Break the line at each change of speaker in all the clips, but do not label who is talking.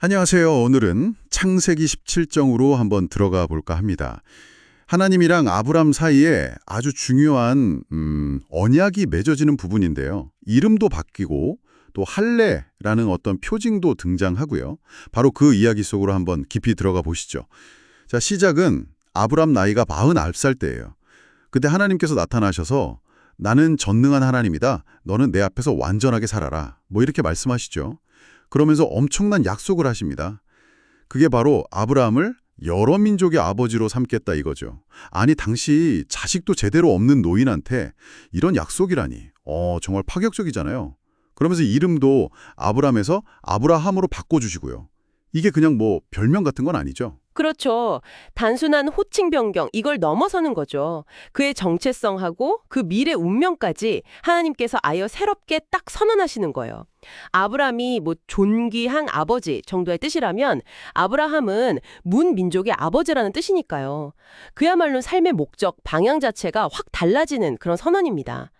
안녕하세요. 오늘은 창세기 17장으로 한번 들어가 볼까 합니다. 하나님이랑 아브람 사이에 아주 중요한 언약이 맺어지는 부분인데요. 이름도 바뀌고 또 할례라는 어떤 표징도 등장하고요. 바로 그 이야기 속으로 한번 깊이 들어가 보시죠. 자, 시작은 아브람 나이가 49살 때예요. 그때 하나님께서 나타나셔서 나는 전능한 하나님이다. 너는 내 앞에서 완전하게 살아라. 뭐 이렇게 말씀하시죠. 그러면서 엄청난 약속을 하십니다. 그게 바로 아브라함을 여러 민족의 아버지로 삼겠다 이거죠. 아니, 당시 자식도 제대로 없는 노인한테 이런 약속이라니. 정말 파격적이잖아요. 그러면서 이름도 아브람에서 아브라함으로 바꿔주시고요. 이게 그냥 뭐 별명 같은 건 아니죠.
그렇죠. 단순한 호칭 변경, 이걸 넘어서는 거죠. 그의 정체성하고 그 미래 운명까지 하나님께서 아예 새롭게 딱 선언하시는 거예요. 아브람이 뭐 존귀한 아버지 정도의 뜻이라면 아브라함은 문 민족의 아버지라는 뜻이니까요. 그야말로 삶의 목적, 방향 자체가 확 달라지는 그런 선언입니다.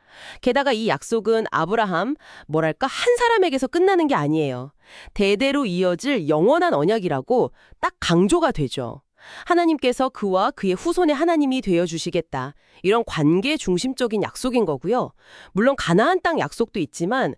게다가 이 약속은 아브라함, 뭐랄까, 한 사람에게서 끝나는 게 아니에요. 대대로 이어질 영원한 언약이라고 딱 강조가 되죠. 하나님께서 그와 그의 후손의 하나님이 되어주시겠다. 이런 관계 중심적인 약속인 거고요. 물론 가나안 땅 약속도 있지만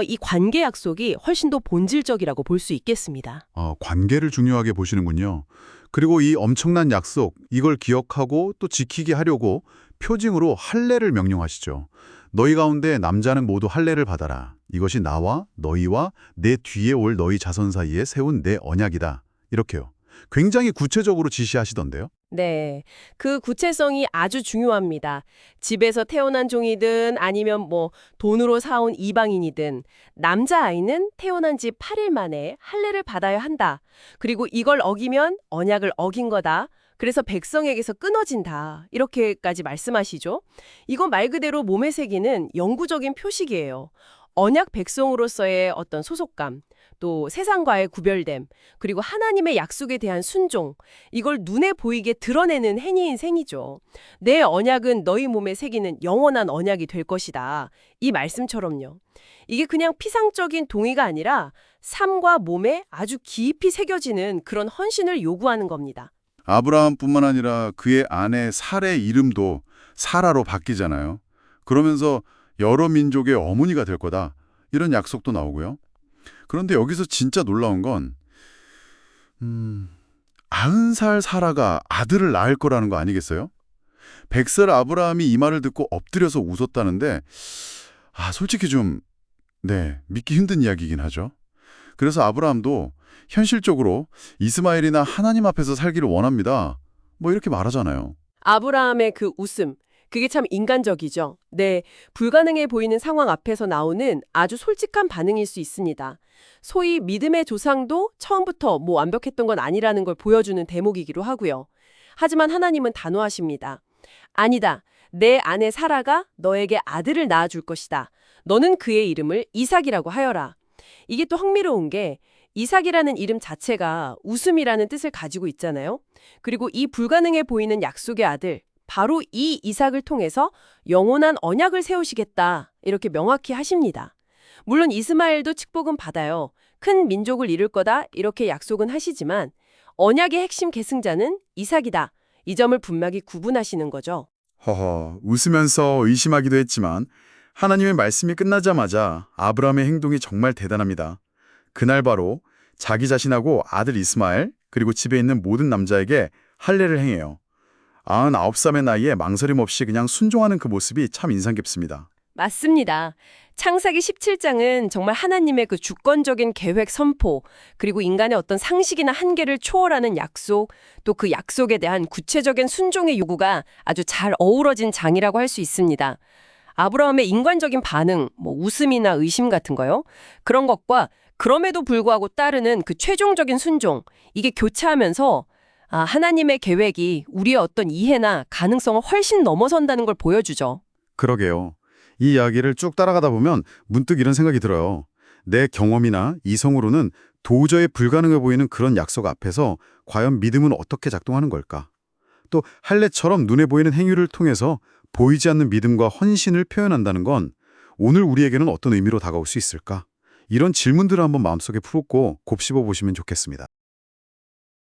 이 관계 약속이 훨씬 더 본질적이라고 볼 수 있겠습니다.
관계를 중요하게 보시는군요. 그리고 이 엄청난 약속, 이걸 기억하고 또 지키게 하려고 표징으로 할례를 명령하시죠. 너희 가운데 남자는 모두 할례를 받아라. 이것이 나와 너희와 내 뒤에 올 너희 자손 사이에 세운 내 언약이다. 이렇게요. 굉장히 구체적으로 지시하시던데요.
네, 그 구체성이 아주 중요합니다. 집에서 태어난 종이든 아니면 뭐 돈으로 사온 이방인이든 남자아이는 태어난 지 8일 만에 할례를 받아야 한다. 그리고 이걸 어기면 언약을 어긴 거다. 그래서 백성에게서 끊어진다. 이렇게까지 말씀하시죠. 이건 말 그대로 몸에 새기는 영구적인 표식이에요. 언약 백성으로서의 어떤 소속감, 또 세상과의 구별됨, 그리고 하나님의 약속에 대한 순종, 이걸 눈에 보이게 드러내는 행위인 셈이죠. 내 언약은 너희 몸에 새기는 영원한 언약이 될 것이다. 이 말씀처럼요. 이게 그냥 피상적인 동의가 아니라 삶과 몸에 아주 깊이 새겨지는 그런 헌신을 요구하는 겁니다.
아브라함뿐만 아니라 그의 아내 살의 이름도 사라로 바뀌잖아요. 그러면서 여러 민족의 어머니가 될 거다. 이런 약속도 나오고요. 그런데 여기서 진짜 놀라운 건 90살 사라가 아들을 낳을 거라는 거 아니겠어요? 100살 아브라함이 이 말을 듣고 엎드려서 웃었다는데 솔직히 좀 믿기 힘든 이야기이긴 하죠. 그래서 아브라함도 현실적으로 이스마엘이나 하나님 앞에서 살기를 원합니다. 뭐 이렇게 말하잖아요.
아브라함의 그 웃음, 그게 참 인간적이죠. 네, 불가능해 보이는 상황 앞에서 나오는 아주 솔직한 반응일 수 있습니다. 소위 믿음의 조상도 처음부터 뭐 완벽했던 건 아니라는 걸 보여주는 대목이기도 하고요. 하지만 하나님은 단호하십니다. 아니다. 내 아내 사라가 너에게 아들을 낳아줄 것이다. 너는 그의 이름을 이삭이라고 하여라. 이게 또 흥미로운 게 이삭이라는 이름 자체가 웃음이라는 뜻을 가지고 있잖아요. 그리고 이 불가능해 보이는 약속의 아들, 바로 이 이삭을 통해서 영원한 언약을 세우시겠다. 이렇게 명확히 하십니다. 물론 이스마엘도 축복은 받아요. 큰 민족을 이룰 거다. 이렇게 약속은 하시지만 언약의 핵심 계승자는 이삭이다. 이 점을 분명히 구분하시는 거죠.
웃으면서 의심하기도 했지만 하나님의 말씀이 끝나자마자 아브라함의 행동이 정말 대단합니다. 그날 바로 자기 자신하고 아들 이스마엘 그리고 집에 있는 모든 남자에게 할례를 행해요. 99살의 나이에 망설임 없이 그냥 순종하는 그 모습이 참 인상 깊습니다.
맞습니다. 창세기 17장은 정말 하나님의 그 주권적인 계획 선포, 그리고 인간의 어떤 상식이나 한계를 초월하는 약속, 또 그 약속에 대한 구체적인 순종의 요구가 아주 잘 어우러진 장이라고 할 수 있습니다. 아브라함의 인간적인 반응, 뭐 웃음이나 의심 같은 거요. 그런 것과 그럼에도 불구하고 따르는 그 최종적인 순종, 이게 교차하면서 하나님의 계획이 우리의 어떤 이해나 가능성을 훨씬 넘어선다는 걸 보여주죠.
그러게요. 이 이야기를 쭉 따라가다 보면 문득 이런 생각이 들어요. 내 경험이나 이성으로는 도저히 불가능해 보이는 그런 약속 앞에서 과연 믿음은 어떻게 작동하는 걸까? 또 할례처럼 눈에 보이는 행위를 통해서 보이지 않는 믿음과 헌신을 표현한다는 건 오늘 우리에게는 어떤 의미로 다가올 수 있을까?
이런 질문들을 한번 마음속에 품고 곱씹어 보시면 좋겠습니다.